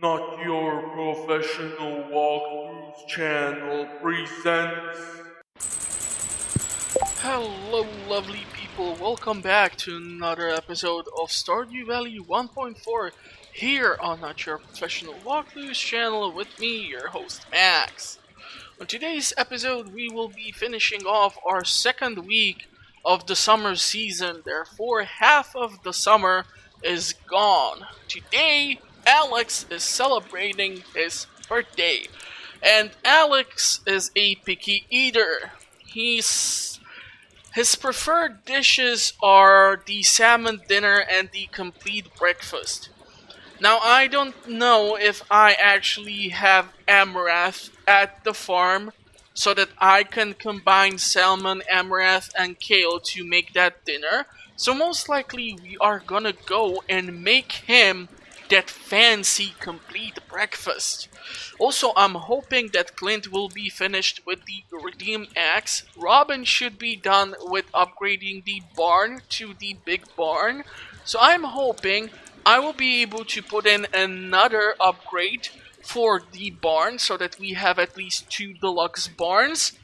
Not Your Professional Walkthroughs channel presents. Hello lovely people, welcome back to another episode of Stardew Valley 1.4 here on Not Your Professional Walkthroughs channel with me, your host Max. On today's episode we will be finishing off our second week of the summer season, therefore half of the summer is gone. Today Alex is celebrating his birthday, and Alex is a picky eater. His preferred dishes are the salmon dinner and the complete breakfast. Now, I don't know if I actually have amaranth at the farm so that I can combine salmon, amaranth, and kale to make that dinner. So most likely we are gonna go and make him that fancy complete breakfast. Also, I'm hoping that Clint will be finished with the Redeem Axe. Robin should be done with upgrading the barn to the big barn. So I'm hoping I will be able to put in another upgrade for the barn so that we have at least 2 deluxe barns.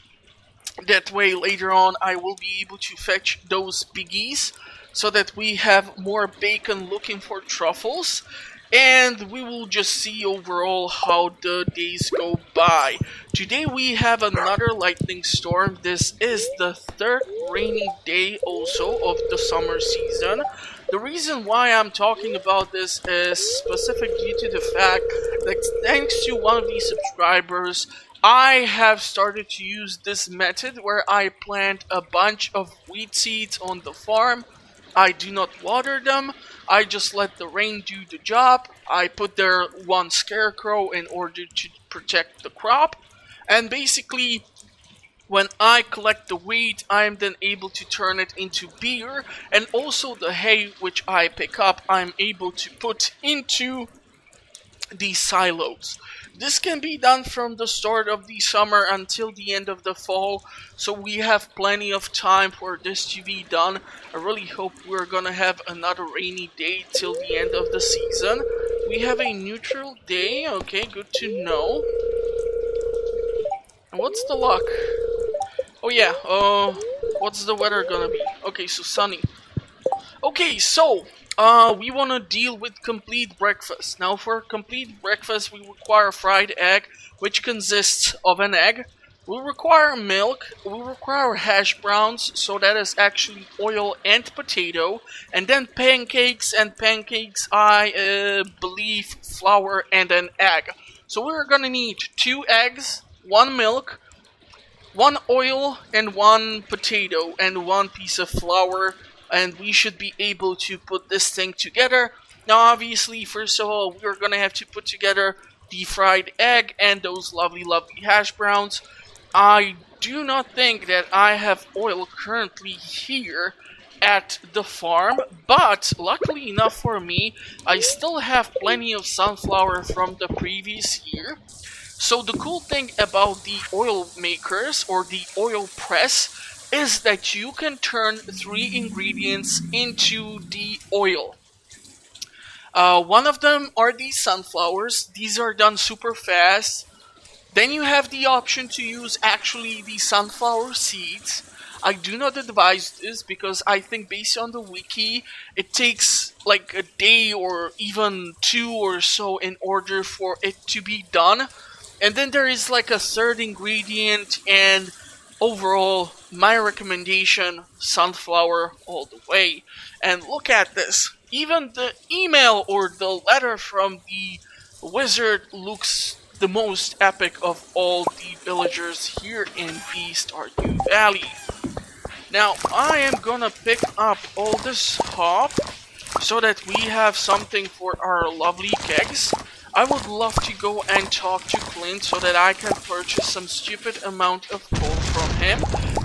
That way later on I will be able to fetch those piggies so that we have more bacon looking for truffles. And we will just see overall how the days go by. Today we have another lightning storm. This is the third rainy day also of the summer season. The reason why I'm talking about this is specific due to the fact that thanks to one of the subscribers, I have started to use this method where I plant a bunch of wheat seeds on the farm. I do not water them, I just let the rain do the job. I put there one scarecrow in order to protect the crop. And basically, when I collect the wheat, I am then able to turn it into beer. And also the hay which I pick up, I'm able to put into the silos. This can be done from the start of the summer until the end of the fall, so we have plenty of time for this to be done. I really hope we're gonna have another rainy day till the end of the season. We have a neutral day, okay, good to know. And what's the luck? Oh yeah, what's the weather gonna be? Okay, so sunny. Okay, so we want to deal with complete breakfast. Now, for complete breakfast, we require fried egg, which consists of an egg. We require milk. We require hash browns, so that is actually oil and potato. And then pancakes, and pancakes, I believe, flour and an egg. So we're gonna need 2 eggs, 1 milk, 1 oil, and 1 potato, and 1 piece of flour. And we should be able to put this thing together. Now obviously, first of all, we're gonna have to put together the fried egg and those lovely hash browns. I do not think that I have oil currently here at the farm, but luckily enough for me, I still have plenty of sunflower from the previous year. So the cool thing about the oil makers or the oil press is that you can turn 3 ingredients into the oil. One of them are these sunflowers. These are done super fast. Then you have the option to use actually the sunflower seeds. I do not advise this because I think based on the wiki, it takes like a day or even 2 or so in order for it to be done. And then there is like a third ingredient, and overall, my recommendation, sunflower all the way. And look at this. Even the email or the letter from the wizard looks the most epic of all the villagers here in the Stardew Valley. Now, I am gonna pick up all this hop so that we have something for our lovely kegs. I would love to go and talk to Clint so that I can purchase some stupid amount of coal from him.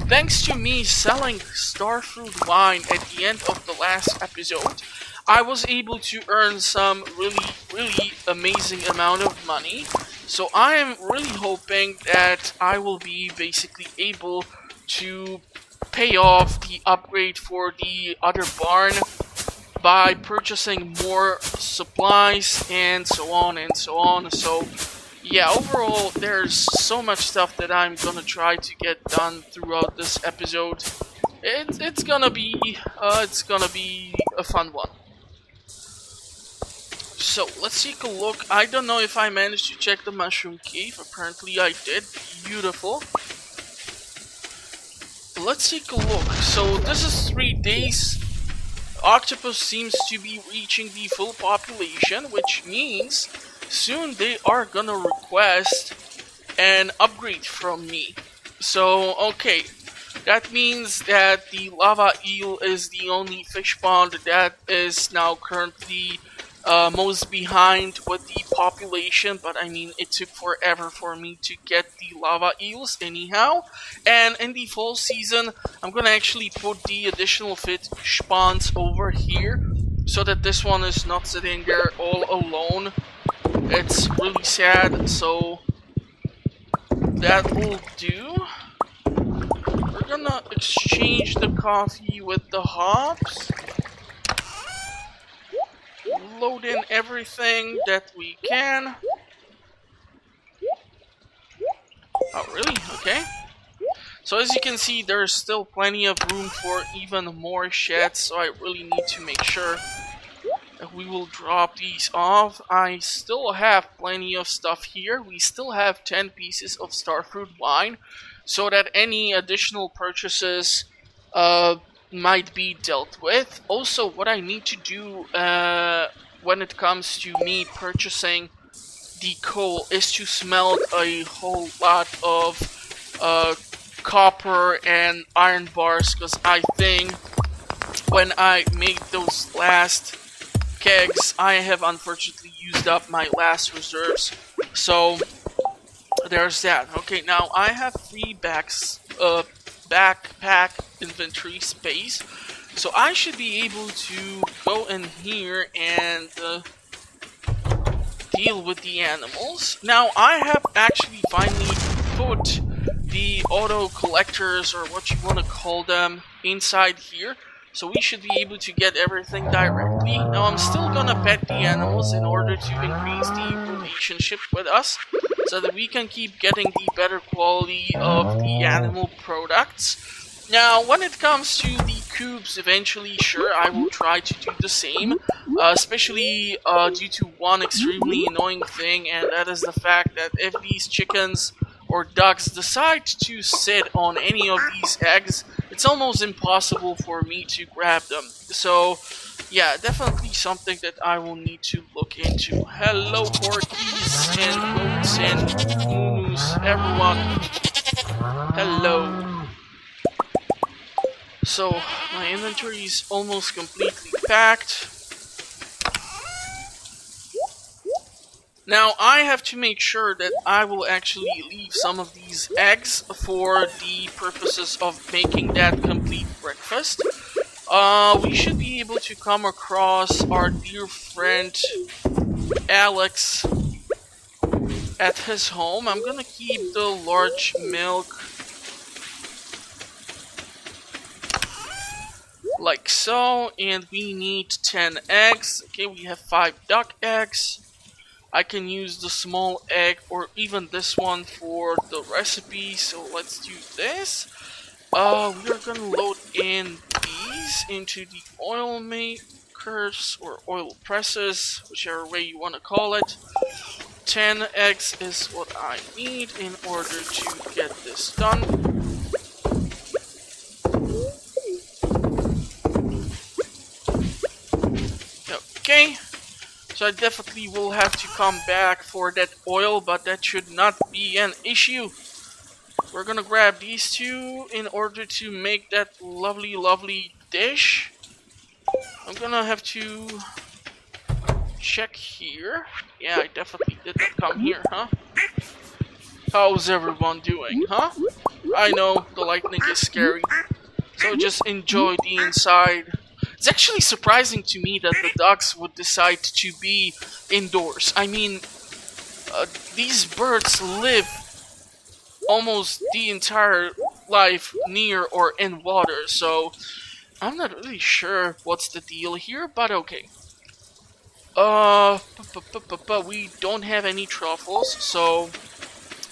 Thanks to me selling starfruit wine at the end of the last episode, I was able to earn some really amazing amount of money. So I am really hoping that I will be basically able to pay off the upgrade for the other barn by purchasing more supplies and so on and so on. So yeah, overall there's so much stuff that I'm gonna try to get done throughout this episode. It's gonna be a fun one. So let's take a look. I don't know if I managed to check the mushroom cave. Apparently I did. Beautiful. Let's take a look. So this is 3 days. Octopus seems to be reaching the full population, which means soon they are gonna request an upgrade from me. So okay, that means that the lava eel is the only fish pond that is now currently most behind with the population, but I mean it took forever for me to get the lava eels anyhow. And in the fall season I'm gonna actually put the additional fish ponds over here so that this one is not sitting there all alone. It's really sad, so that will do. We're gonna exchange the coffee with the hops. Load in everything that we can. Oh, really? Okay. So as you can see, there's still plenty of room for even more sheds, so I really need to make sure that we will drop these off. I still have plenty of stuff here. We still have 10 pieces of starfruit wine, so that any additional purchases might be dealt with. Also, what I need to do when it comes to me purchasing the coal is to smelt a whole lot of copper and iron bars, because I think when I made those last kegs, I have unfortunately used up my last reserves. So there's that. Okay, now I have 3 backpack inventory space, so I should be able to go in here and deal with the animals. Now I have actually finally put the auto collectors, or what you want to call them, inside here, so we should be able to get everything directly. Now I'm still gonna pet the animals in order to increase the relationship with us, so that we can keep getting the better quality of the animal products. Now, when it comes to the coops, eventually, sure, I will try to do the same, especially due to one extremely annoying thing, and that is the fact that if these chickens or ducks decide to sit on any of these eggs, it's almost impossible for me to grab them. So, yeah, definitely something that I will need to look into. Hello, porkies and goats and moose, everyone. Hello. So, my inventory is almost completely packed. Now, I have to make sure that I will actually leave some of these eggs for the purposes of making that complete breakfast. We should be able to come across our dear friend Alex at his home. I'm gonna keep the large milk like so, and we need 10 eggs. Okay, we have 5 duck eggs. I can use the small egg or even this one for the recipe, so let's do this. We are gonna load in these into the oil makers or oil presses, whichever way you want to call it. 10 eggs is what I need in order to get this done. Okay, so I definitely will have to come back for that oil, but that should not be an issue. We're gonna grab these 2 in order to make that lovely, lovely dish. I'm gonna have to check here. Yeah, I definitely did not come here, huh? How's everyone doing, huh? I know the lightning is scary, so just enjoy the inside. It's actually surprising to me that the ducks would decide to be indoors. I mean, these birds live almost the entire life near or in water, so I'm not really sure what's the deal here, but okay. We don't have any truffles, so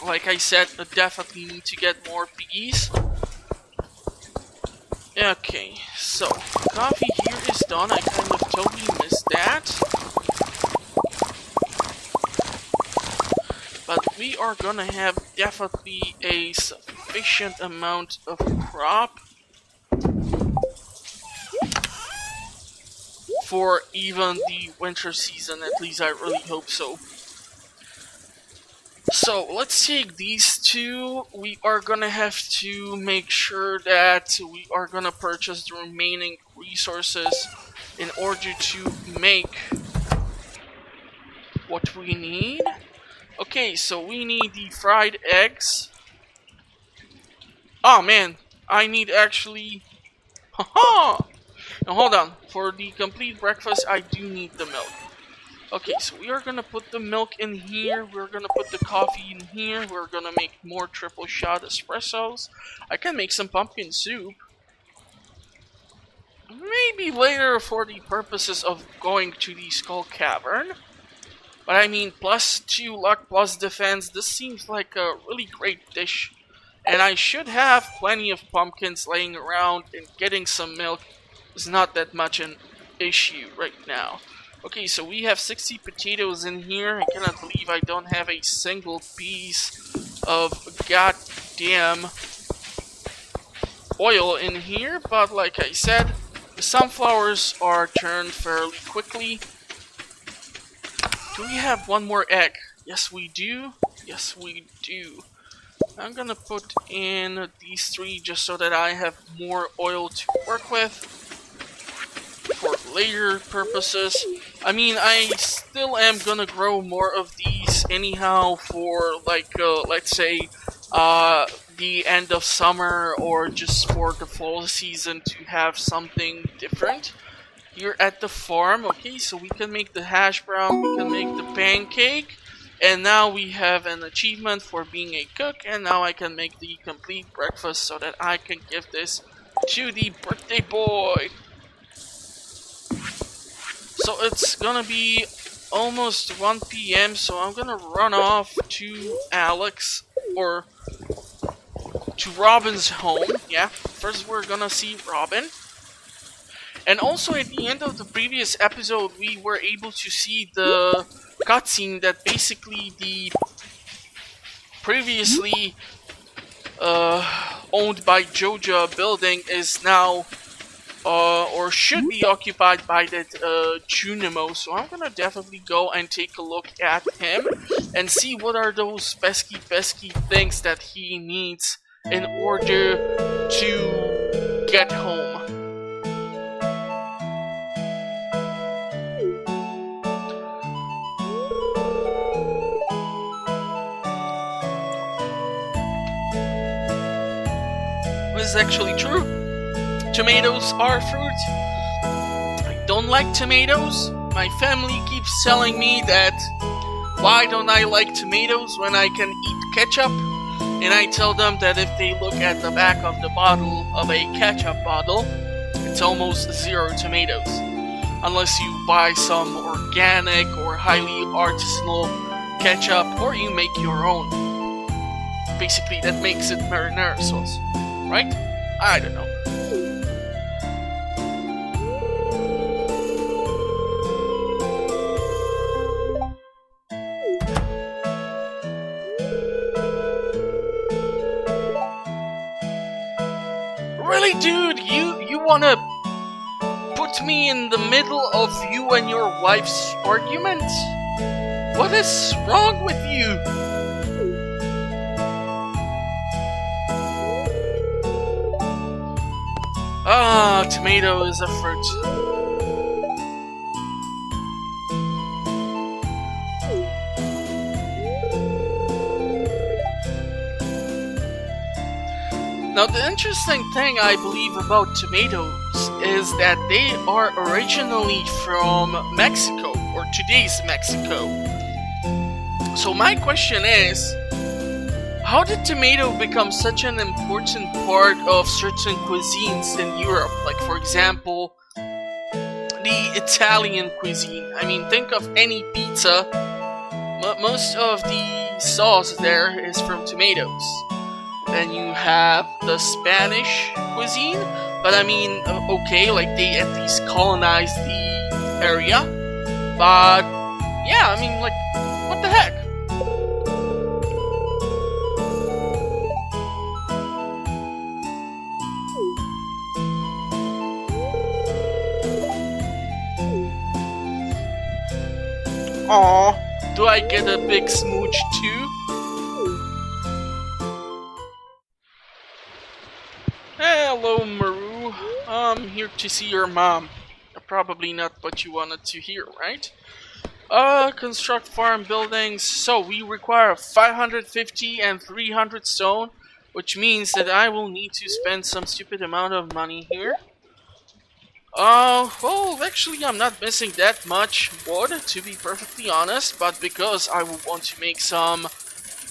like I said, I definitely need to get more bees. Okay, so coffee here is done. I kind of totally missed that. But we are gonna have definitely a sufficient amount of crop for even the winter season, at least I really hope so. So let's take these two. We are gonna have to make sure that we are gonna purchase the remaining resources in order to make what we need. Okay, so we need the fried eggs. Oh man, I need actually... Haha! Now hold on, for the complete breakfast I do need the milk. Okay, so we are gonna put the milk in here, we're gonna put the coffee in here, we're gonna make more triple shot espressos. I can make some pumpkin soup. Maybe later for the purposes of going to the Skull Cavern. But I mean, +2 luck, plus defense, this seems like a really great dish. And I should have plenty of pumpkins laying around, and getting some milk is not that much an issue right now. Okay, so we have 60 potatoes in here. I cannot believe I don't have a single piece of goddamn oil in here. But like I said, the sunflowers are turned fairly quickly. Do we have one more egg? Yes, we do. Yes, we do. I'm gonna put in these 3 just so that I have more oil to work with for later purposes. I mean, I still am gonna grow more of these anyhow for, like, let's say, the end of summer or just for the fall season to have something different here at the farm. Okay, so we can make the hash brown, we can make the pancake, and now we have an achievement for being a cook, and now I can make the complete breakfast so that I can give this to the birthday boy. So it's gonna be almost 1 PM, so I'm gonna run off to Alex, or to Robin's home. Yeah, first we're gonna see Robin. And also at the end of the previous episode, we were able to see the cutscene that basically the previously owned by Joja building is now or should be occupied by that Junimo. So I'm gonna definitely go and take a look at him and see what are those pesky things that he needs in order to get home. This is actually true. Tomatoes are fruit. I don't like tomatoes. My family keeps telling me that why don't I like tomatoes when I can eat ketchup? And I tell them that if they look at the back of the bottle of a ketchup bottle, it's almost 0 tomatoes. Unless you buy some organic or highly artisanal ketchup, or you make your own. Basically, that makes it marinara sauce. Right? I don't know. Really, dude? You wanna put me in the middle of you and your wife's argument? What is wrong with you? Ah, tomato is a fruit. Now, the interesting thing I believe about tomatoes is that they are originally from Mexico, or today's Mexico. So my question is, How did tomato become such an important part of certain cuisines in Europe? Like, for example, the Italian cuisine. I mean, think of any pizza. Most of the sauce there is from tomatoes. Then you have the Spanish cuisine, but I mean, okay, like they at least colonized the area. But yeah, I mean, like, what the heck? Aw, do I get a big smooch too? Hello, Maru. I'm here to see your mom. Probably not what you wanted to hear, right? Construct farm buildings. So we require 550 and 300 stone, which means that I will need to spend some stupid amount of money here. Well, actually, I'm not missing that much wood, to be perfectly honest, but because I will want to make some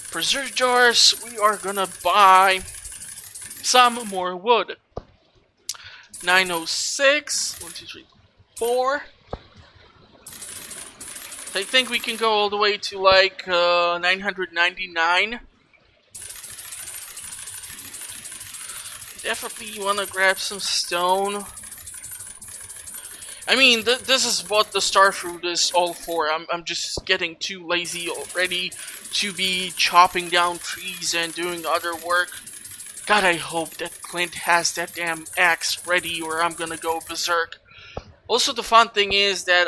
preserve jars, we are gonna buy some more wood. 906, 1, 2, 3, 4. I think we can go all the way to like 999. Definitely want to grab some stone. I mean, this is what the star fruit is all for. I'm just getting too lazy already to be chopping down trees and doing other work. God, I hope that Clint has that damn axe ready or I'm gonna go berserk. Also, the fun thing is that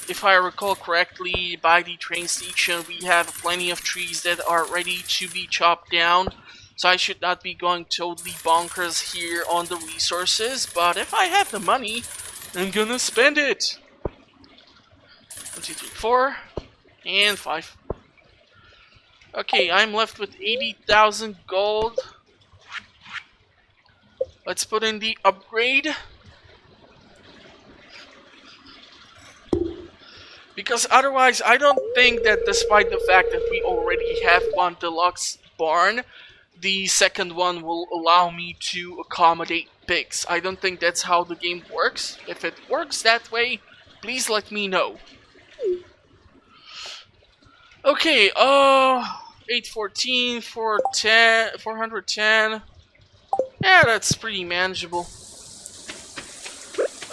if I recall correctly, by the train station we have plenty of trees that are ready to be chopped down. So I should not be going totally bonkers here on the resources, but if I have the money, I'm gonna spend it. 1, 2, 3, 4, and 5. Okay, I'm left with 80,000 gold. Let's put in the upgrade. Because otherwise, I don't think that despite the fact that we already have one deluxe barn, the second one will allow me to accommodate pigs. I don't think that's how the game works. If it works that way, please let me know. Okay, 814, 410, 410. Yeah, that's pretty manageable.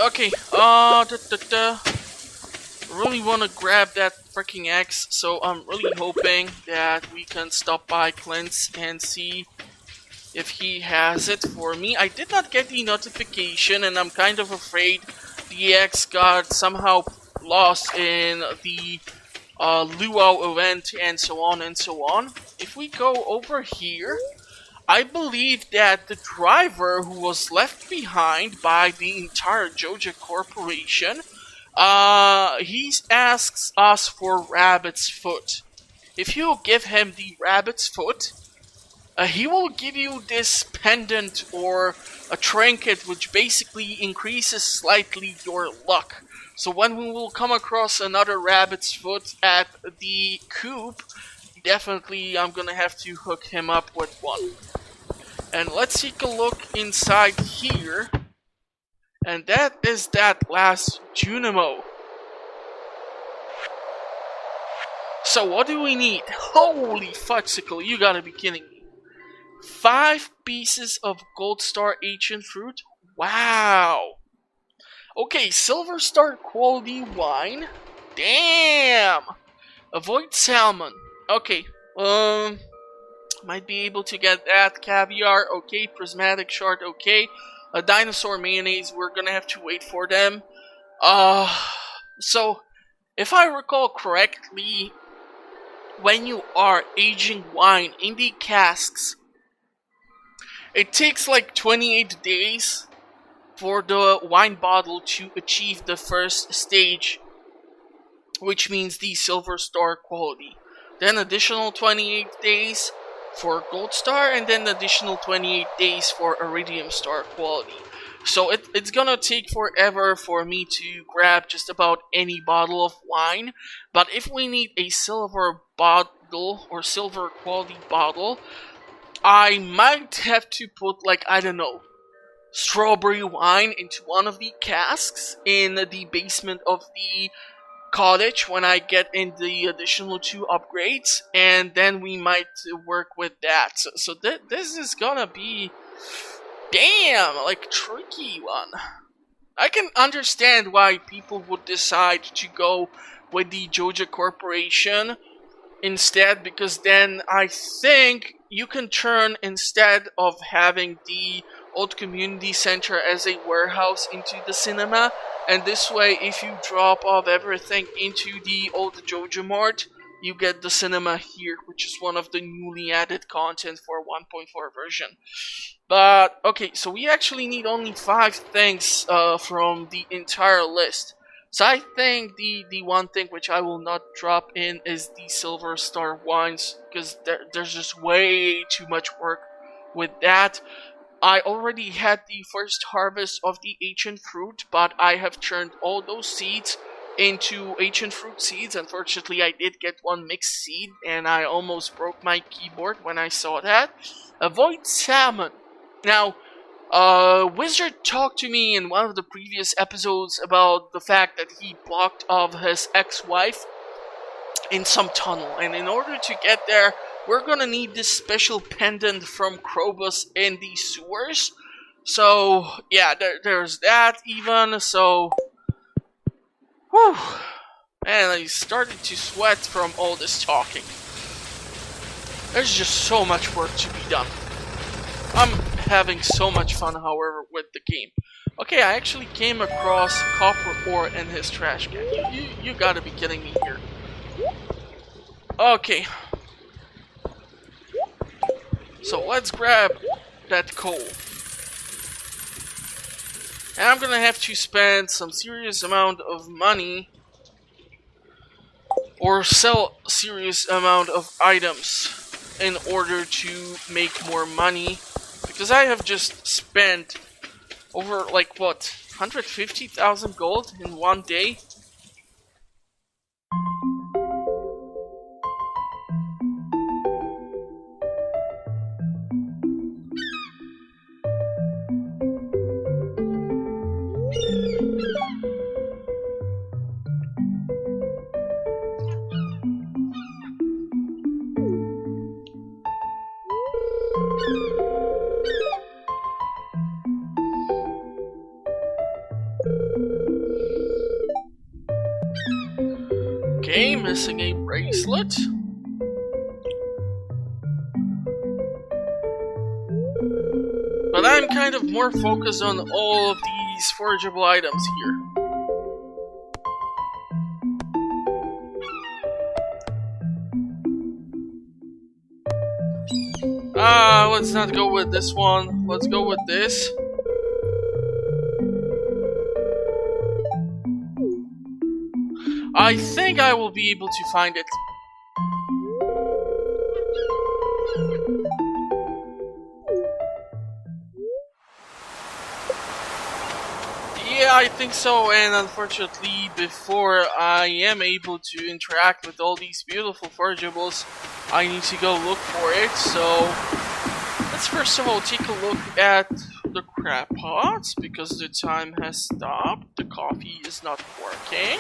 Okay, really want to grab that freaking axe, so I'm really hoping that we can stop by Clint's and see if he has it for me. I did not get the notification, and I'm kind of afraid the axe got somehow lost in the luau event and so on and so on. If we go over here, I believe that the driver who was left behind by the entire Joja Corporation, he asks us for rabbit's foot. If you give him the rabbit's foot, he will give you this pendant or a trinket which basically increases slightly your luck. So when we will come across another rabbit's foot at the coop, definitely I'm gonna have to hook him up with one. And let's take a look inside here. And that is that last Junimo. So what do we need? Holy fudgesicle, you gotta be kidding me. 5 pieces of Gold Star ancient fruit? Wow. Okay, Silver Star quality wine. Damn. Avoid salmon. Okay, might be able to get that. Caviar, okay. Prismatic shard, okay. A dinosaur mayonnaise, we're gonna have to wait for them. So, if I recall correctly, when you are aging wine in the casks, it takes like 28 days for the wine bottle to achieve the first stage, which means the Silver Star quality. Then additional 28 days for Gold Star, and then additional 28 days for Iridium Star quality. So it's gonna take forever for me to grab just about any bottle of wine, but if we need a silver bottle bottle or silver quality bottle, I might have to put, like, I don't know, strawberry wine into one of the casks in the basement of the cottage when I get in the additional 2 upgrades, and then we might work with that. So this is gonna be, damn, like, tricky one. I can understand why people would decide to go with the Joja Corporation instead, because then I think you can turn, instead of having the old community center as a warehouse, into the cinema, and this way if you drop off everything into the old Joja Mart, you get the cinema here, which is one of the newly added content for 1.4 version. But okay, so we actually need only 5 things from the entire list. So I think the one thing which I will not drop in is the Silver Star wines, because there's just way too much work with that. I already had the first harvest of the ancient fruit, but I have turned all those seeds into ancient fruit seeds. Unfortunately, I did get one mixed seed, and I almost broke my keyboard when I saw that. Avoid salmon. Now, Wizard talked to me in one of the previous episodes about the fact that he blocked off his ex-wife in some tunnel, and in order to get there, we're gonna need this special pendant from Krobus in the sewers. So, yeah, there's that even, so... Whew! Man, I started to sweat from all this talking. There's just so much work to be done. I'm having so much fun, however, with the game. Okay, I actually came across copper ore in his trash can. You gotta be kidding me here. Okay. So let's grab that coal. And I'm gonna have to spend some serious amount of money or sell serious amount of items in order to make more money, because I have just spent over, like, what, 150,000 gold in one day? Okay, missing a bracelet. But I'm kind of more focused on all of these forageable items here. Let's not go with this one. Let's go with this. I think I will be able to find it. Yeah, I think so, and unfortunately, before I am able to interact with all these beautiful forageables, I need to go look for it, so let's first of all take a look at the crab pots, because the time has stopped. The coffee is not working.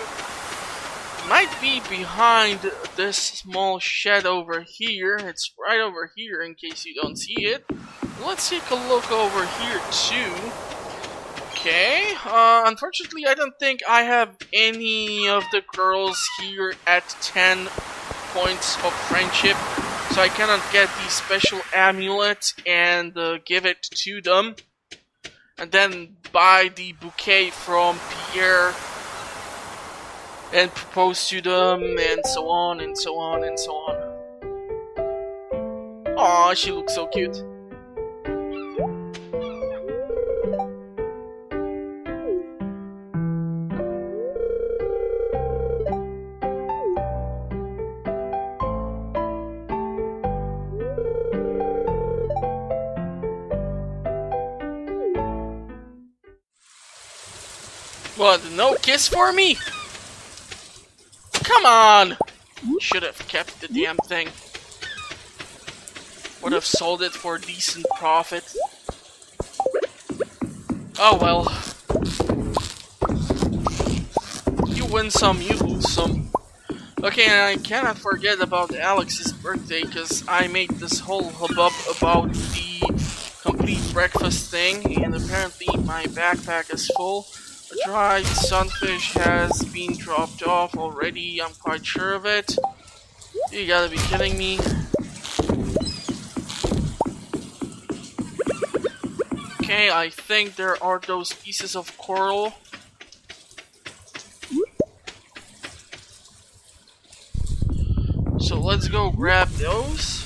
Might be behind this small shed over here. It's right over here in case you don't see it. Let's take a look over here too. Okay, unfortunately I don't think I have any of the girls here at 10 points of friendship, so I cannot get the special amulet and give it to them, and then buy the bouquet from Pierre and propose to them, and so on, and so on, and so on. Aw, she looks so cute. What, no kiss for me? Come on! Should have kept the damn thing. Would have sold it for a decent profit. Oh well. You win some, you lose some. Okay, and I cannot forget about Alex's birthday, because I made this whole hubbub about the complete breakfast thing, and apparently my backpack is full. A dried sunfish has been dropped off already, I'm quite sure of it. You gotta be kidding me. Okay, I think there are those pieces of coral. So let's go grab those.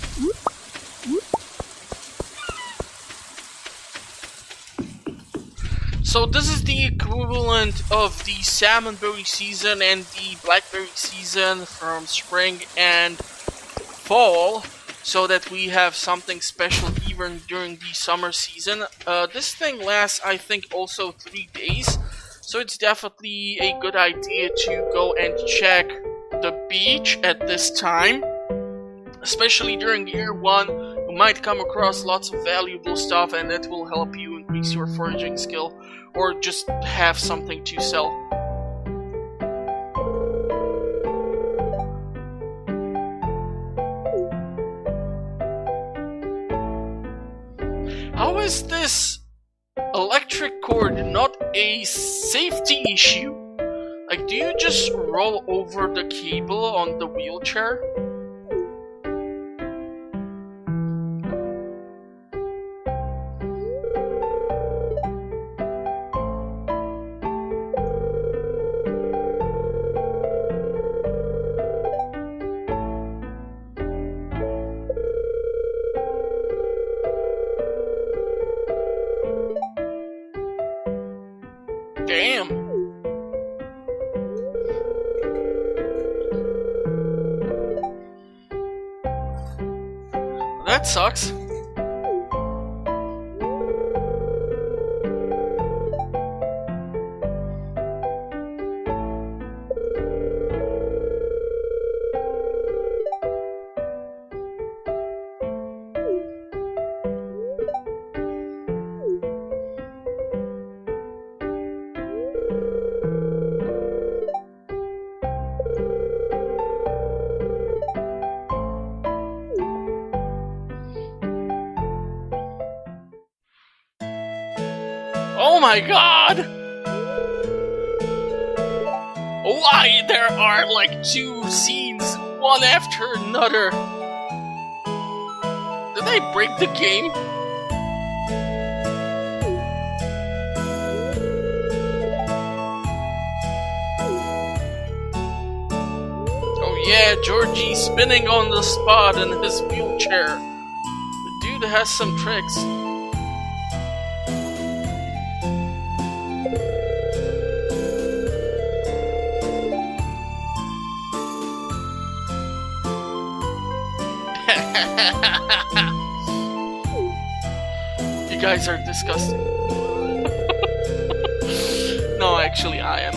So this is the equivalent of the salmonberry season and the blackberry season from spring and fall, so that we have something special even during the summer season. This thing lasts, I think, also 3 days, so it's definitely a good idea to go and check the beach at this time, especially during year 1. You might come across lots of valuable stuff, and that will help you increase your foraging skill, or just have something to sell. How is this electric cord not a safety issue? Like, do you just roll over the cable on the wheelchair? Damn. That sucks. Oh my god! Why there are like 2 scenes, one after another? Did I break the game? Oh yeah, Georgie spinning on the spot in his wheelchair. The dude has some tricks. You guys are disgusting. No, actually, I am.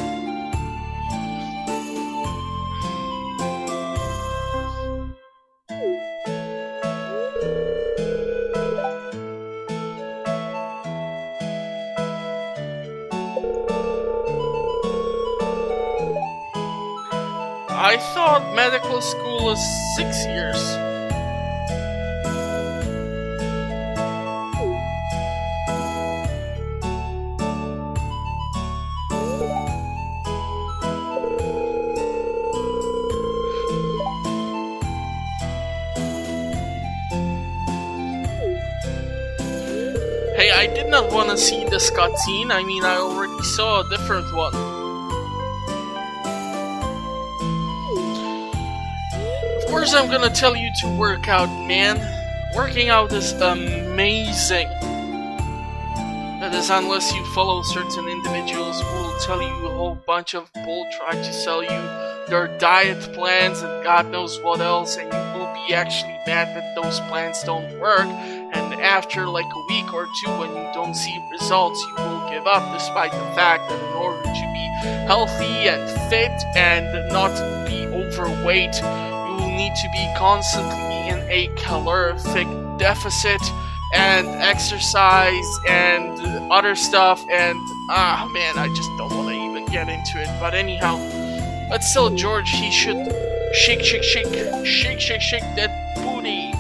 I thought medical school is 6 years. Hey, I did not want to see this cutscene. I mean, I already saw a different one. Of course, I'm gonna tell you to work out, man. Working out is amazing. That is, unless you follow certain individuals who will tell you a whole bunch of bull, try to sell you their diet plans and God knows what else, and you will be actually mad that those plans don't work. And after like a week or 2, when you don't see results, you will give up, despite the fact that in order to be healthy and fit and not be overweight, you will need to be constantly in a calorific deficit and exercise and other stuff, and man, I just don't want to even get into it. But anyhow, but still, George, he should shake that booty.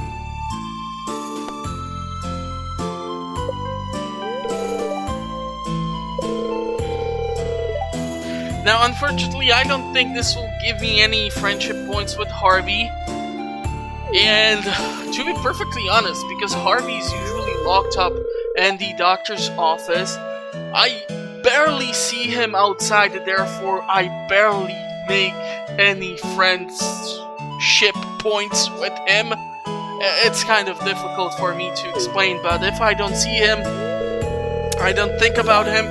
Now, unfortunately, I don't think this will give me any friendship points with Harvey. And to be perfectly honest, because Harvey's usually locked up in the doctor's office, I barely see him outside, and therefore I barely make any friendship points with him. It's kind of difficult for me to explain, but if I don't see him, I don't think about him,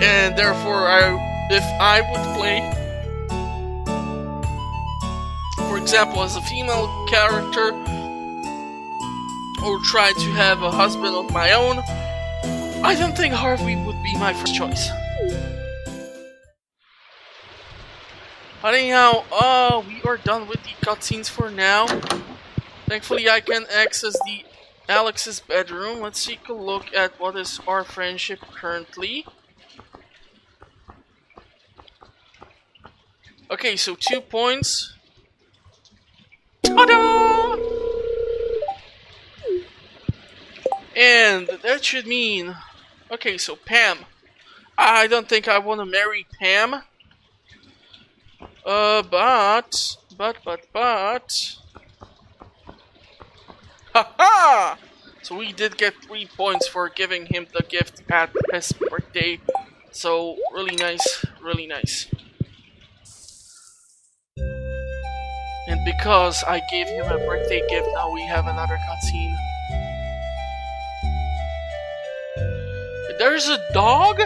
and therefore if I would play, for example, as a female character, or try to have a husband of my own, I don't think Harvey would be my first choice. But anyhow, we are done with the cutscenes for now. Thankfully, I can access the Alex's bedroom. Let's take a look at what is our friendship currently. Okay, so 2 points. Ta-da! And that should mean... Okay, so Pam. I don't think I want to marry Pam. But... Haha! So we did get 3 points for giving him the gift at his birthday. So, really nice, really nice. And because I gave him a birthday gift, now we have another cutscene. There's a dog?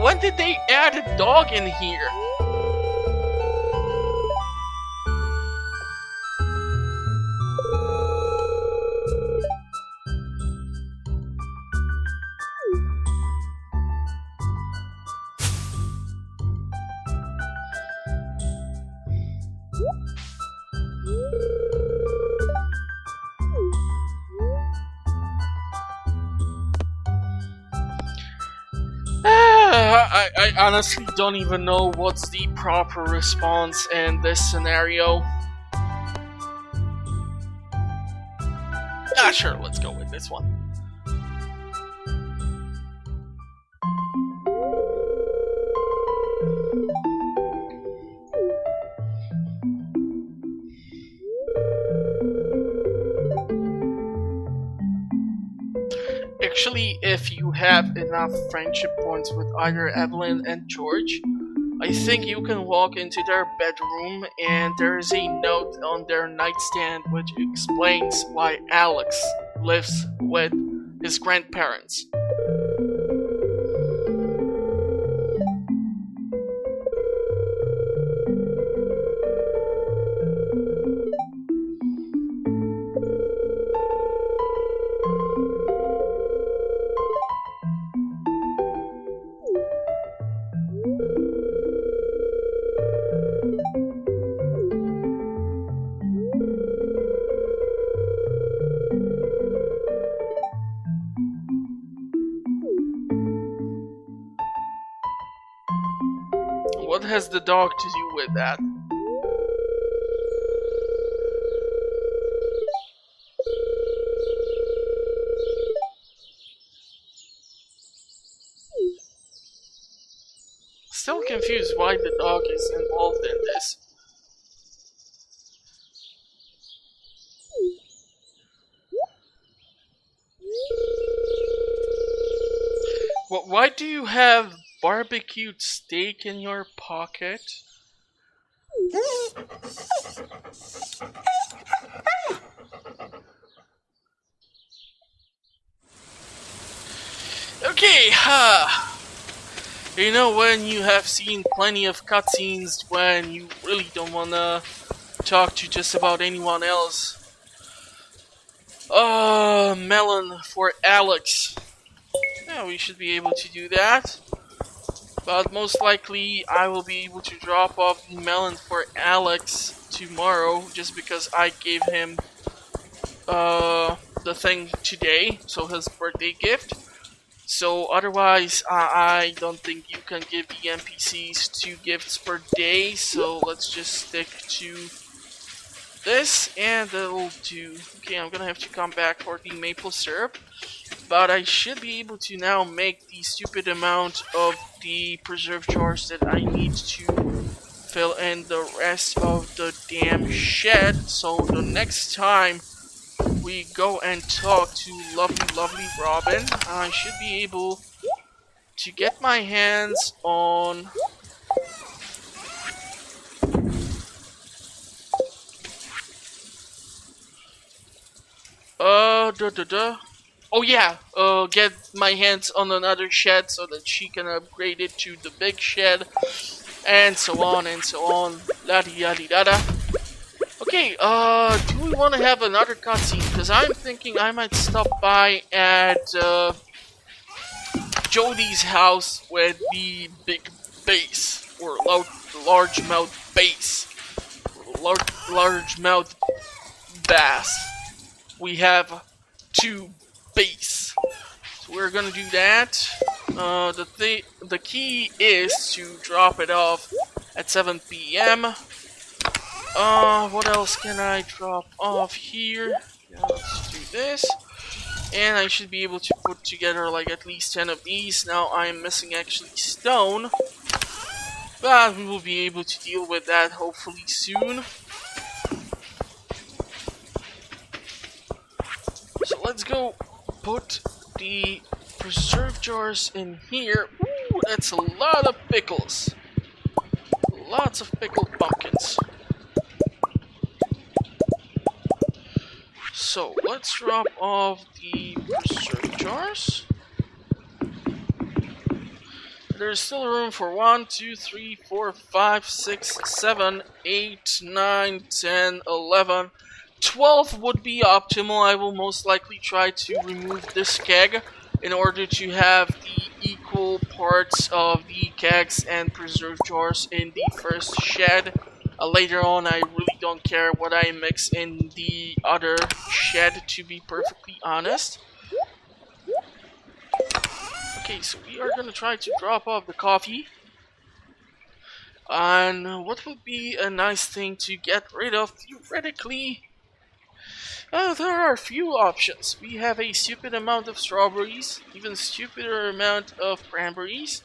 When did they add a dog in here? I honestly don't even know what's the proper response in this scenario. Sure, let's go with this one. Actually, if you have enough friendship points with either Evelyn and George, I think you can walk into their bedroom and there's a note on their nightstand which explains why Alex lives with his grandparents. What has the dog to do with that? Still confused why the dog is involved in this. Why do you have barbecued steak in your pocket? Okay, you know when you have seen plenty of cutscenes when you really don't wanna talk to just about anyone else. Melon for Alex. Yeah, we should be able to do that. But most likely I will be able to drop off the melon for Alex tomorrow just because I gave him the thing today, so his birthday gift. So otherwise, I don't think you can give the NPCs 2 gifts per day, so let's just stick to this, and that'll do. Okay, I'm gonna have to come back for the maple syrup, but I should be able to now make the stupid amount of the preserve jars that I need to fill in the rest of the damn shed, so the next time we go and talk to lovely Robin, I should be able to get my hands on oh yeah, get my hands on another shed so that she can upgrade it to the big shed, and so on and so on, la-di yadi dada. Okay, do we want to have another cutscene? Because I'm thinking I might stop by at Jodi's house with the big bass, or large-mouth bass, large-mouth bass. We have 2 bass, so we're gonna do that. The key is to drop it off at 7 p.m. What else can I drop off here? Yeah, let's do this. And I should be able to put together like at least 10 of these. Now I am missing actually stone, but we will be able to deal with that hopefully soon. So let's go put the preserve jars in here. Ooh, that's a lot of pickles. Lots of pickled pumpkins. So let's drop off the preserve jars. There's still room for 1, 2, 3, 4, 5, 6, 7, 8, 9, 10, 11. 12 would be optimal. I will most likely try to remove this keg in order to have the equal parts of the kegs and preserve jars in the first shed. Later on, I really don't care what I mix in the other shed, to be perfectly honest. Okay, so we are gonna try to drop off the coffee. And what would be a nice thing to get rid of, theoretically? There are a few options. We have a stupid amount of strawberries, even stupider amount of cranberries,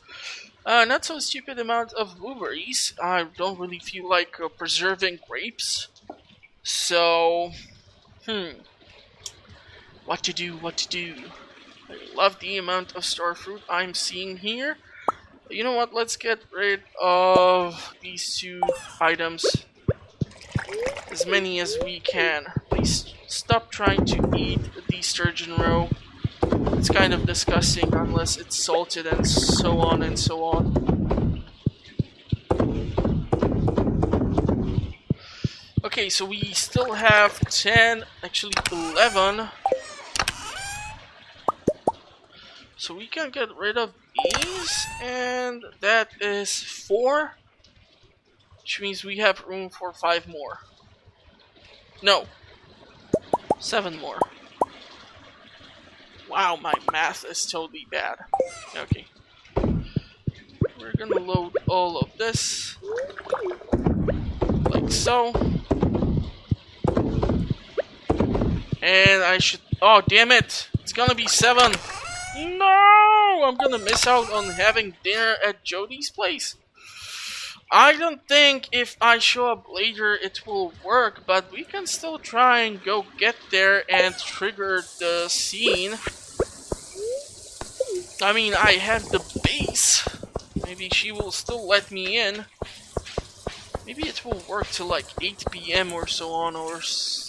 not so stupid amount of blueberries. I don't really feel like preserving grapes. So, what to do? I love the amount of star fruit I'm seeing here. You know what? Let's get rid of these 2 items. As many as we can. Please stop trying to eat the sturgeon roe. It's kind of disgusting unless it's salted and so on and so on. Okay, so we still have 10, actually 11. So we can get rid of these, and that is 4. Which means we have room for 5 more. No. 7 more. Wow, my math is totally bad. Okay. We're gonna load all of this. Like so. And I should... Oh, damn it! It's gonna be 7! No! I'm gonna miss out on having dinner at Jodi's place. I don't think if I show up later it will work, but we can still try and go get there and trigger the scene. I mean, I have the base. Maybe she will still let me in. Maybe it will work till like 8 p.m. or so on, or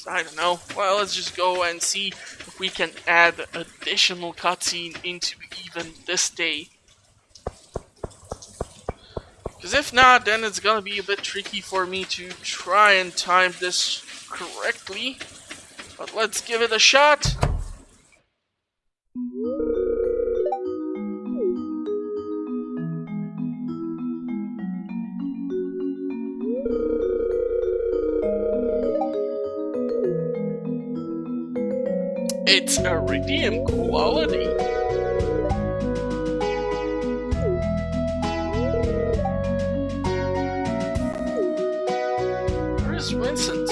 I don't know. Well, let's just go and see if we can add additional cutscene into even this day. Because if not, then it's gonna be a bit tricky for me to try and time this correctly. But let's give it a shot. It's iridium quality. Where's Vincent?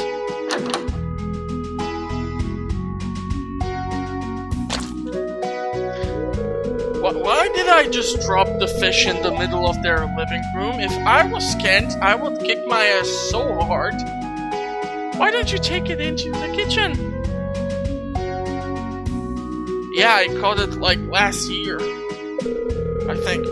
Why did I just drop the fish in the middle of their living room? If I was Kent, I would kick my ass so hard. Why don't you take it into the kitchen? Yeah, I caught it like last year, I think.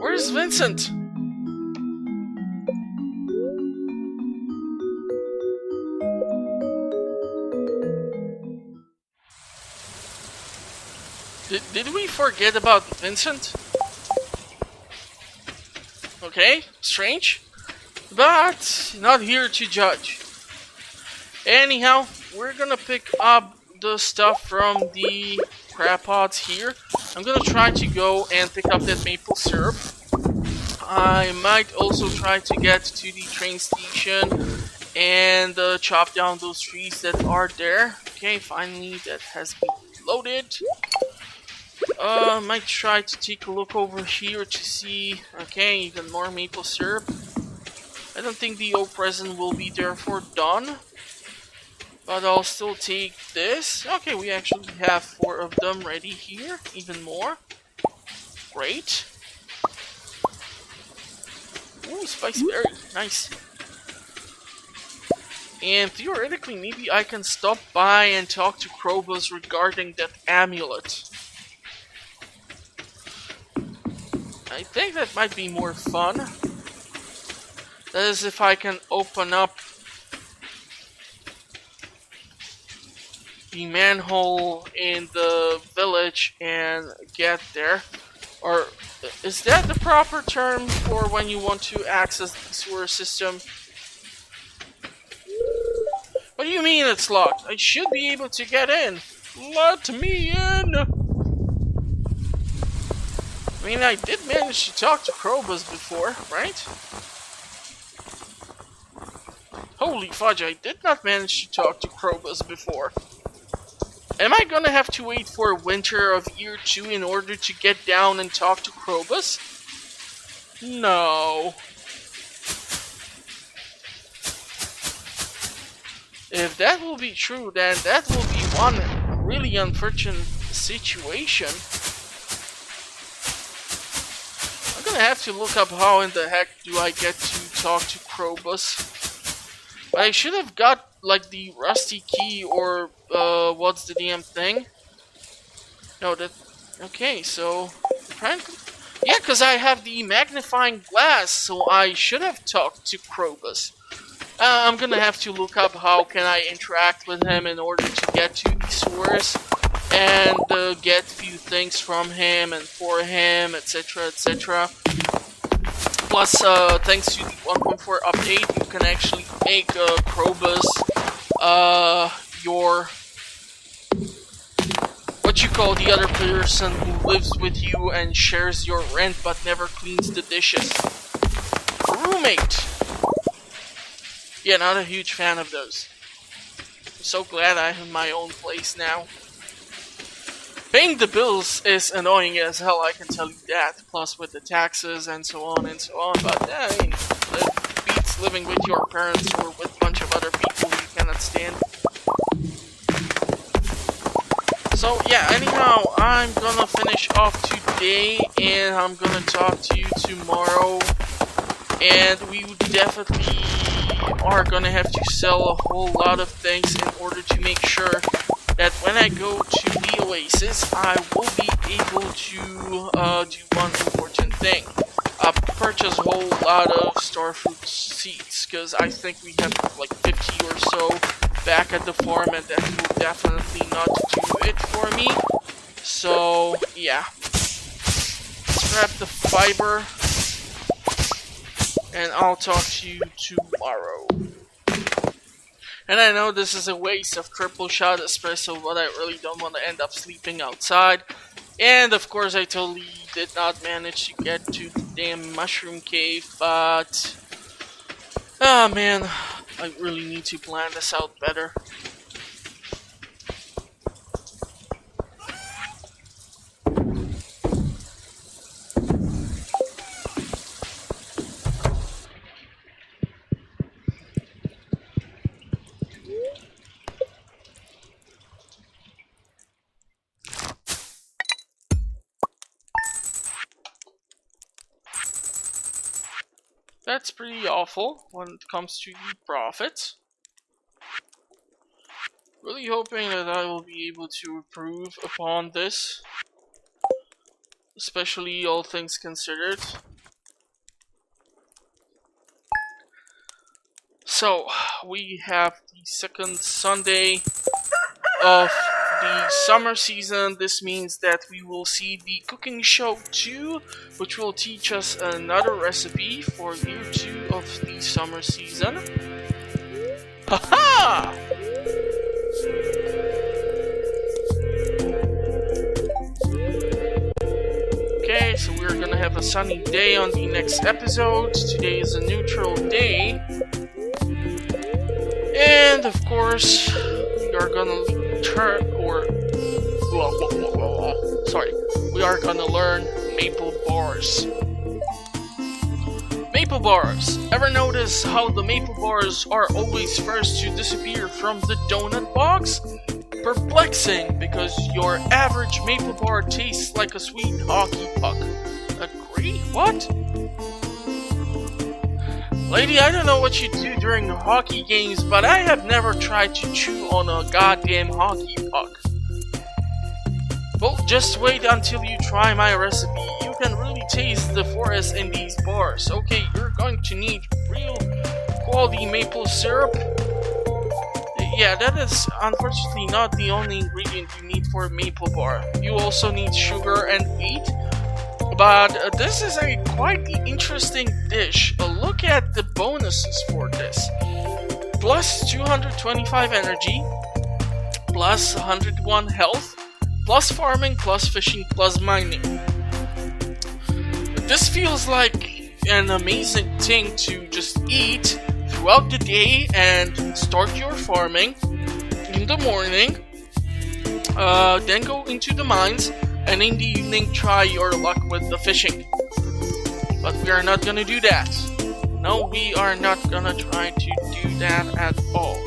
Where's Vincent? Did we forget about Vincent? Okay, strange. But not here to judge. Anyhow, we're gonna pick up the stuff from the crab pots here. I'm gonna try to go and pick up that maple syrup. I might also try to get to the train station and chop down those trees that are there. Okay, finally that has been loaded. Might try to take a look over here to see. Okay, even more maple syrup. I don't think the old present will be there for done, but I'll still take this. Okay, we actually have 4 of them ready here. Even more. Great. Ooh, spice berry. Nice. And theoretically, maybe I can stop by and talk to Krobus regarding that amulet. I think that might be more fun. That is if I can open up the manhole in the village and get there. Or is that the proper term for when you want to access the sewer system? What do you mean it's locked? I should be able to get in. Let me in! I mean, I did manage to talk to Krobus before, right? Holy fudge, I did not manage to talk to Krobus before. Am I gonna have to wait for winter of year 2 in order to get down and talk to Krobus? No. If that will be true, then that will be one really unfortunate situation. I'm gonna have to look up how in the heck do I get to talk to Krobus. But I should have got like the rusty key or what's the damn thing? No, that. Okay, so apparently, yeah, because I have the magnifying glass, so I should have talked to Krobus. I'm gonna have to look up how can I interact with him in order to get to the source and get few things from him and for him, etc., etc. Plus, thanks to the 1.4 update, you can actually make Krobus your what you call the other person who lives with you and shares your rent but never cleans the dishes. Roommate. Yeah, not a huge fan of those. I'm so glad I have my own place now. Paying the bills is annoying as hell, I can tell you that. Plus with the taxes and so on and so on. But I mean, it beats living with your parents or with a bunch of other people you cannot stand. So yeah, anyhow, I'm gonna finish off today and I'm gonna talk to you tomorrow. And we definitely are gonna have to sell a whole lot of things in order to make sure that when I go to the Oasis, I will be able to do one important thing. Purchase a whole lot of starfruit seeds, because I think we have like 50 or so back at the farm, and that will definitely not do it for me. So, yeah. Let's grab the fiber, and I'll talk to you tomorrow. And I know this is a waste of triple shot espresso, but I really don't want to end up sleeping outside. And of course, I totally did not manage to get to the damn mushroom cave, but ah man, I really need to plan this out better. That's pretty awful when it comes to the profits. Really hoping that I will be able to improve upon this, especially all things considered. So, we have the second Sunday of the summer season. This means that we will see the cooking show 2, which will teach us another recipe for year 2 of the summer season. Haha! Okay, so we're gonna have a sunny day on the next episode. Today is a neutral day. And of course, we are gonna we are gonna learn maple bars. Maple bars. Ever notice how the maple bars are always first to disappear from the donut box? Perplexing, because your average maple bar tastes like a sweet hockey puck. Agree? What? Lady, I don't know what you do during the hockey games, but I have never tried to chew on a goddamn hockey puck. Well, just wait until you try my recipe. You can really taste the forest in these bars. Okay, you're going to need real quality maple syrup. Yeah, that is unfortunately not the only ingredient you need for a maple bar. You also need sugar and wheat. But this is a quite interesting dish. Look at the bonuses for this. Plus 225 energy, plus 101 health, plus farming, plus fishing, plus mining. This feels like an amazing thing to just eat throughout the day and start your farming in the morning, then go into the mines, and in the evening try your luck with the fishing. But we are not gonna do that. No, we are not gonna try to do that at all.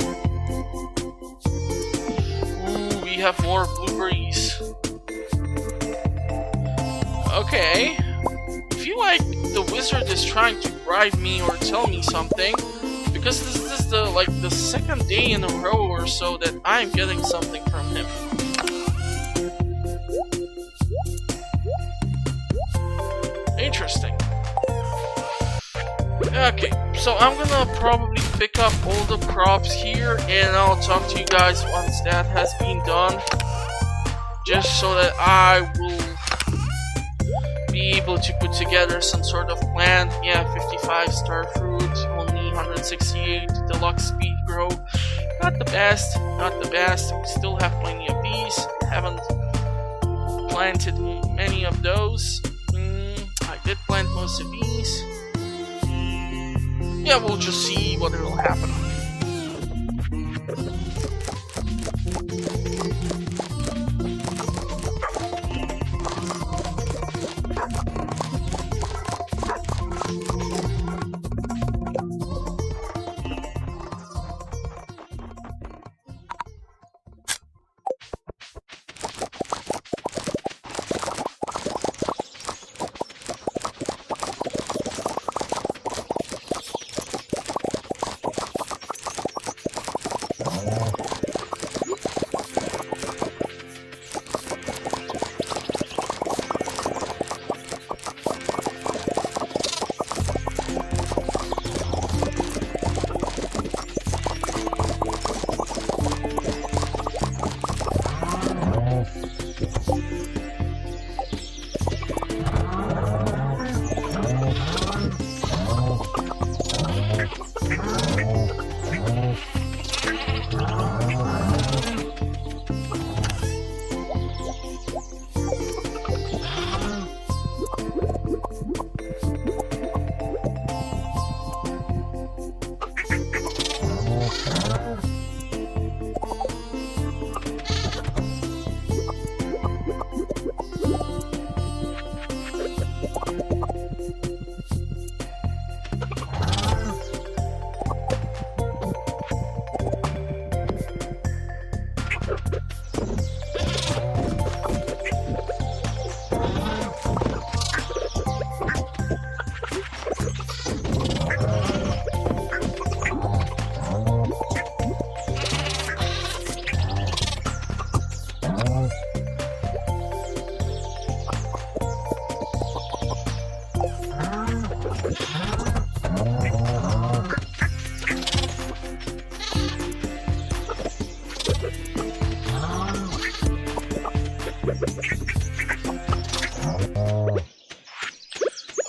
Ooh, we have more blueberries. Okay. I feel like the wizard is trying to bribe me or tell me something, because this is the second day in a row or so that I'm getting something from him. Interesting. Okay, so I'm gonna probably pick up all the crops here, and I'll talk to you guys once that has been done, just so that I will be able to put together some sort of plan. Yeah, 55 star fruit, only 168 deluxe speed grow. Not the best, not the best. We still have plenty of these. Haven't planted many of those. I did plant most of these. Yeah, we'll just see what will happen.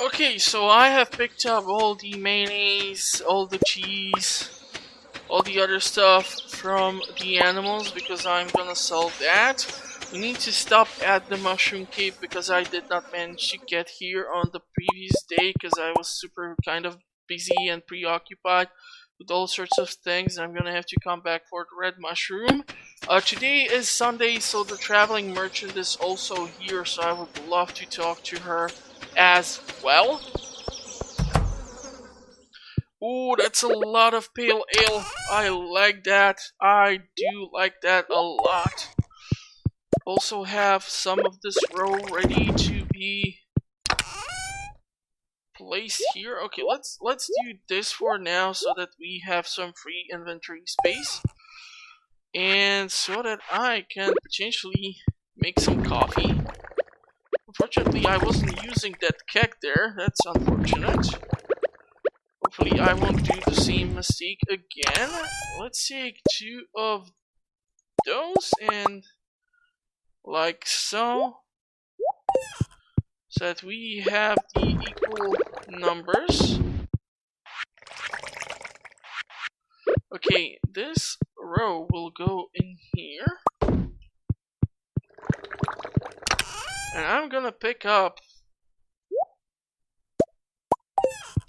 Okay, so I have picked up all the mayonnaise, all the cheese, all the other stuff from the animals because I'm gonna sell that. We need to stop at the mushroom cave because I did not manage to get here on the previous day because I was super kind of busy and preoccupied with all sorts of things. I'm gonna have to come back for the red mushroom. Today is Sunday, so the traveling merchant is also here, so I would love to talk to her as well. Ooh, that's a lot of pale ale. I like that. I do like that a lot. Also have some of this row ready to be placed here. Okay, let's do this for now so that we have some free inventory space. And so that I can potentially make some coffee. Unfortunately, I wasn't using that keg there. That's unfortunate. Hopefully, I won't do the same mistake again. Let's take 2 of those and like so. So that we have the equal numbers. Okay, this row will go in here. And I'm gonna pick up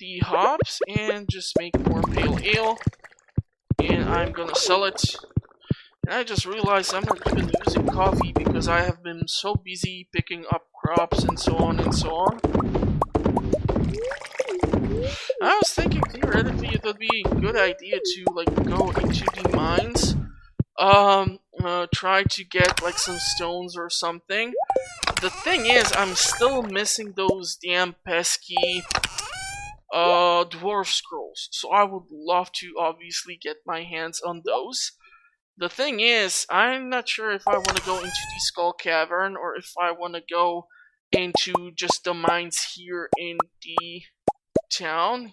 the hops and just make more pale ale. And I'm gonna sell it. And I just realized I'm not even using coffee because I have been so busy picking up crops and so on and so on. I was thinking theoretically it would be a good idea to like go into the mines. Try to get like some stones or something. The thing is, I'm still missing those damn pesky dwarf scrolls. So I would love to obviously get my hands on those. The thing is, I'm not sure if I want to go into the Skull Cavern or if I want to go into just the mines here in the town.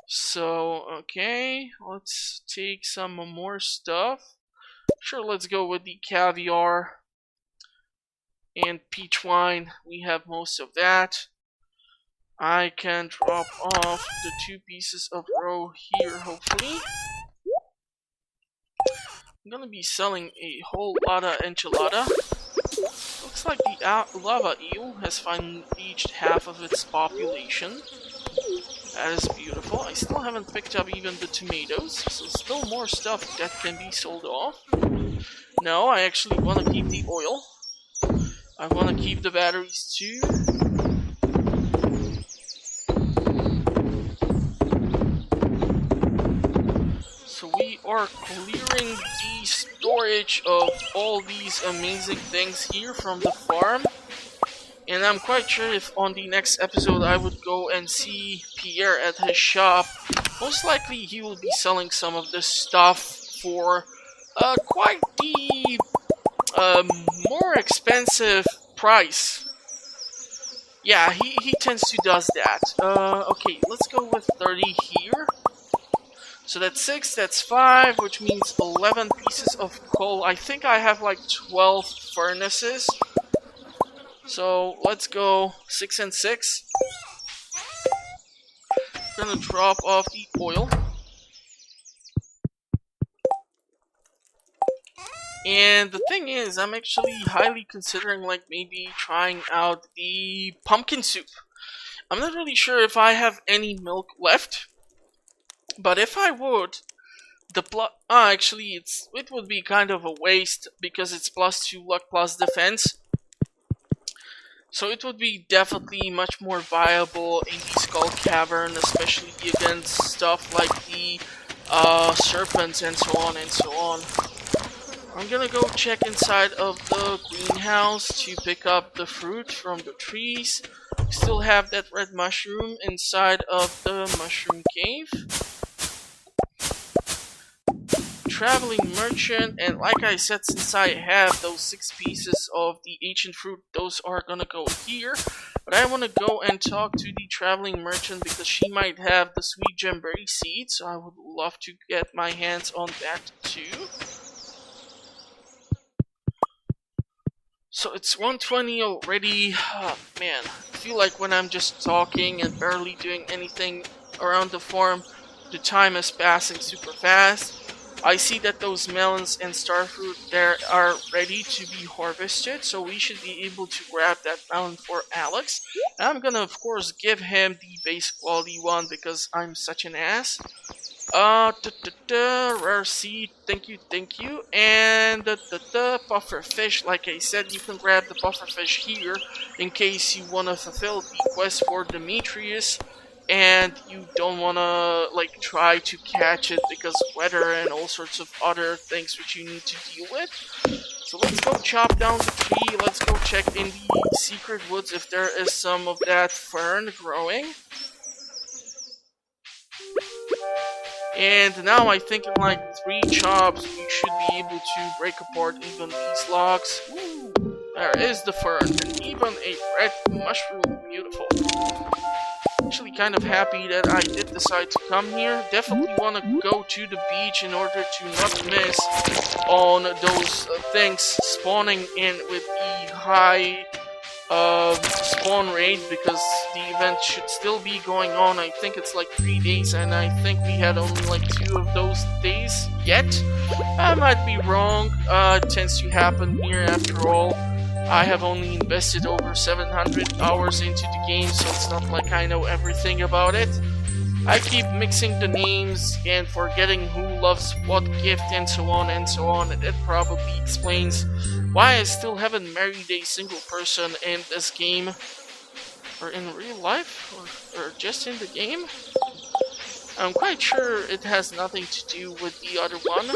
So, okay, let's take some more stuff. Sure, let's go with the caviar and peach wine. We have most of that. I can drop off the 2 pieces of roe here, hopefully. I'm gonna be selling a whole lot of enchilada. Looks like the lava eel has finally reached half of its population. That is beautiful. I still haven't picked up even the tomatoes, so still more stuff that can be sold off. No, I actually want to keep the oil. I want to keep the batteries too. So we are clearing the storage of all these amazing things here from the farm. And I'm quite sure if on the next episode I would go and see Pierre at his shop, most likely he will be selling some of this stuff for quite the more expensive price. Yeah, he tends to does that. Okay, let's go with 30 here. So that's 6, that's 5, which means 11 pieces of coal. I think I have like 12 furnaces. So let's go 6 and 6. Gonna drop off the oil. And the thing is, I'm actually highly considering like maybe trying out the pumpkin soup. I'm not really sure if I have any milk left, but if I would, the actually it would be kind of a waste because it's +2 luck plus defense. So it would be definitely much more viable in the Skull Cavern, especially against stuff like the serpents and so on and so on. I'm gonna go check inside of the greenhouse to pick up the fruit from the trees. We still have that red mushroom inside of the mushroom cave. Traveling merchant, and like I said, since I have those 6 pieces of the ancient fruit, those are gonna go here. But I want to go and talk to the traveling merchant because she might have the sweet gemberry seed, so I would love to get my hands on that too. So it's 1:20 already. Oh, man, I feel like when I'm just talking and barely doing anything around the farm, the time is passing super fast. I see that those melons and starfruit there are ready to be harvested, so we should be able to grab that melon for Alex. And I'm gonna, of course, give him the base quality one because I'm such an ass. Rare seed, thank you. And puffer fish, like I said, you can grab the puffer fish here in case you want to fulfill the quest for Demetrius and you don't want to like try to catch it because weather and all sorts of other things which you need to deal with. So let's go chop down the tree, let's go check in the secret woods if there is some of that fern growing. And now I think in like 3 chops we should be able to break apart even these logs. Ooh, there is the fern and even a red mushroom, beautiful. Actually kind of happy that I did decide to come here. Definitely want to go to the beach in order to not miss on those things spawning in with the high spawn rate because the event should still be going on. I think it's like 3 days and I think we had only like 2 of those days yet. I might be wrong, it tends to happen here after all. I have only invested over 700 hours into the game, so it's not like I know everything about it. I keep mixing the names and forgetting who loves what gift and so on, and that probably explains why I still haven't married a single person in this game. Or in real life? Or just in the game? I'm quite sure it has nothing to do with the other one.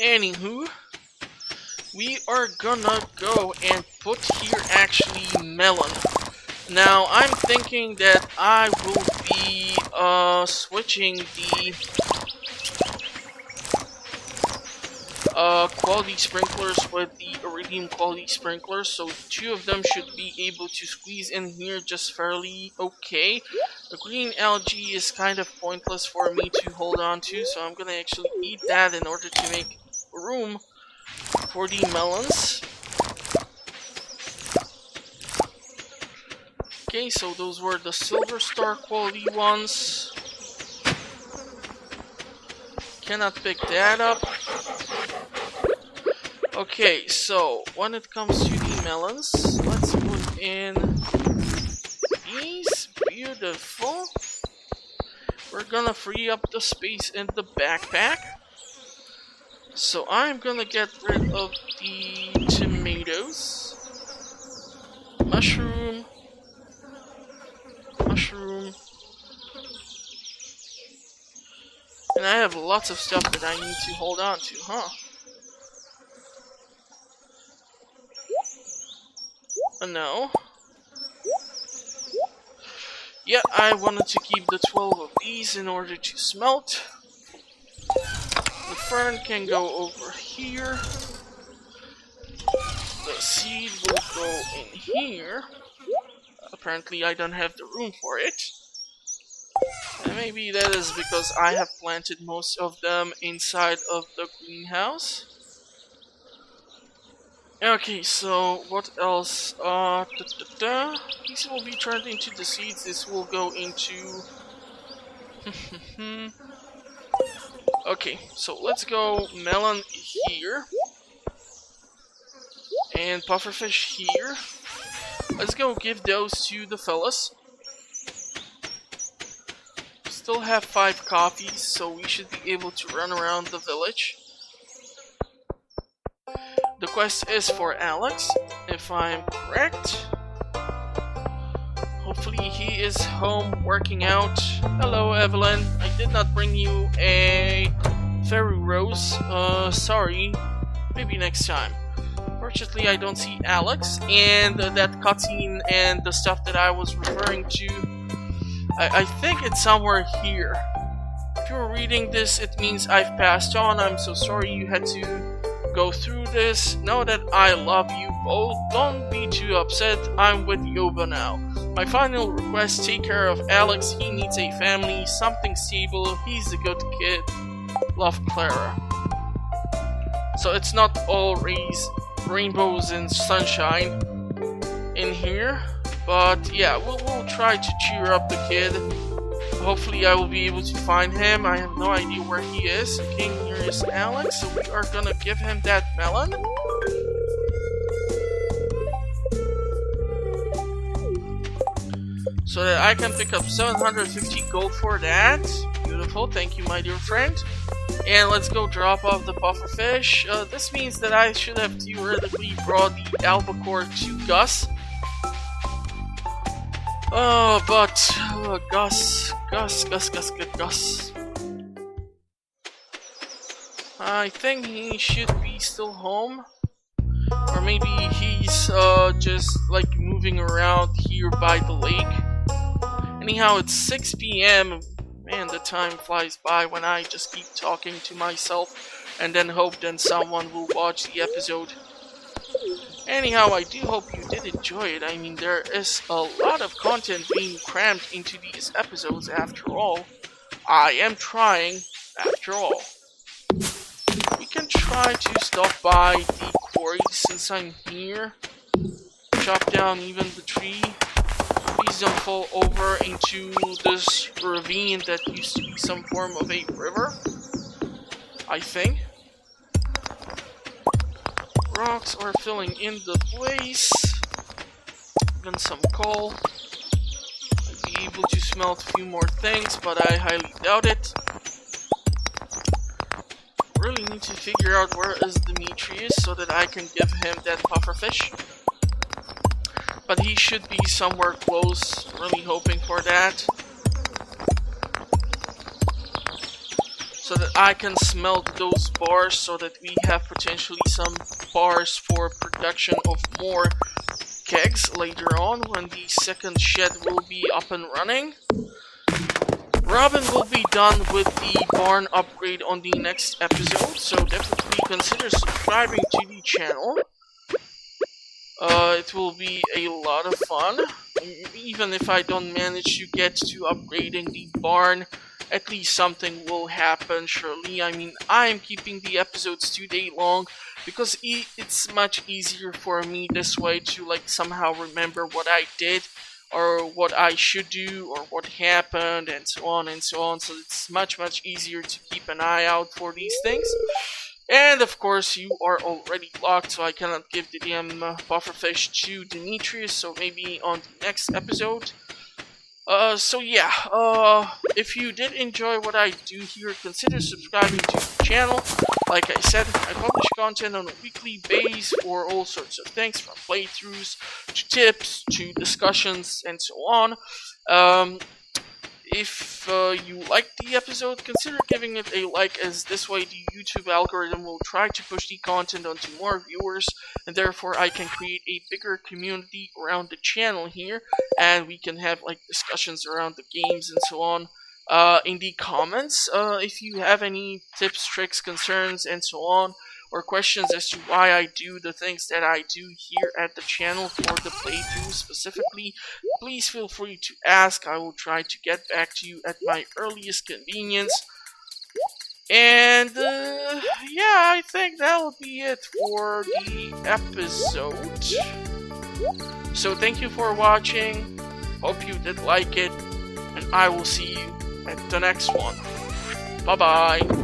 Anywho, we are gonna go and put here actually melon. Now I'm thinking that I will be switching the quality sprinklers with the iridium quality sprinklers, so 2 of them should be able to squeeze in here just fairly okay. The green algae is kind of pointless for me to hold on to, so I'm gonna actually eat that in order to make room for the melons. Okay, so those were the silver star quality ones. Cannot pick that up. Okay, so when it comes to the melons, let's put in these. Beautiful. We're gonna free up the space in the backpack. So I'm gonna get rid of the tomatoes. Mushroom. And I have lots of stuff that I need to hold on to, huh? No. Yeah, I wanted to keep the 12 of these in order to smelt. The fern can go over here. The seed will go in here. Apparently I don't have the room for it. And maybe that is because I have planted most of them inside of the greenhouse. Okay, so what else? These will be turned into the seeds. This will go into... Okay, so let's go melon here. And pufferfish here. Let's go give those to the fellas. Still have 5 coffees, so we should be able to run around the village. The quest is for Alex, if I'm correct. hopefully he is home working out. Hello, Evelyn. I did not bring you a fairy rose. Sorry. Maybe next time. Fortunately, I don't see Alex, and that cutscene and the stuff that I was referring to, I think it's somewhere here. If you're reading this, it means I've passed on. I'm so sorry you had to go through this. Know that I love you both. Don't be too upset. I'm with Yoba now. My final request, take care of Alex. He needs a family, something stable. He's a good kid. Love, Clara. So it's not all rainbows and sunshine in here, but yeah, we'll try to cheer up the kid. Hopefully I will be able to find him. I have no idea where he is. Okay, here is Alex, so we are gonna give him that melon. So that I can pick up 750 gold for that. Beautiful, thank you my dear friend. And let's go drop off the pufferfish. This means that I should have theoretically brought the albacore to Gus. But Gus. I think he should be still home. Or maybe he's just like moving around here by the lake. Anyhow, it's 6 p.m. Man, the time flies by when I just keep talking to myself and then hope that someone will watch the episode. Anyhow, I do hope you did enjoy it. I mean, there is a lot of content being crammed into these episodes after all. I am trying, after all. We can try to stop by the quarry since I'm here. Chop down even the tree. Please don't fall over into this ravine that used to be some form of a river, I think. Rocks are filling in the place. Even some coal. I'd be able to smelt a few more things, but I highly doubt it. Really need to figure out where is Demetrius so that I can give him that pufferfish. But he should be somewhere close, really hoping for that. So that I can smelt those bars so that we have potentially some bars for production of more kegs later on when the second shed will be up and running. Robin will be done with the barn upgrade on the next episode, so definitely consider subscribing to the channel. It will be a lot of fun. Even if I don't manage to get to upgrading the barn, at least something will happen, surely. I mean, I am keeping the episodes 2 day long because it's much easier for me this way to like somehow remember what I did or what I should do or what happened and so on and so on. So it's much easier to keep an eye out for these things. And of course you are already locked, so I cannot give the damn pufferfish to Demetrius, so maybe on the next episode. So yeah, if you did enjoy what I do here, consider subscribing to the channel. Like I said, I publish content on a weekly basis for all sorts of things, from playthroughs, to tips, to discussions, and so on. If you liked the episode, consider giving it a like, as this way the YouTube algorithm will try to push the content onto more viewers, and therefore I can create a bigger community around the channel here, and we can have like discussions around the games and so on. In the comments, if you have any tips, tricks, concerns, and so on, or questions as to why I do the things that I do here at the channel for the playthrough specifically, please feel free to ask. I will try to get back to you at my earliest convenience. And yeah, I think that will be it for the episode. So thank you for watching. Hope you did like it, and I will see you at the next one. Bye bye.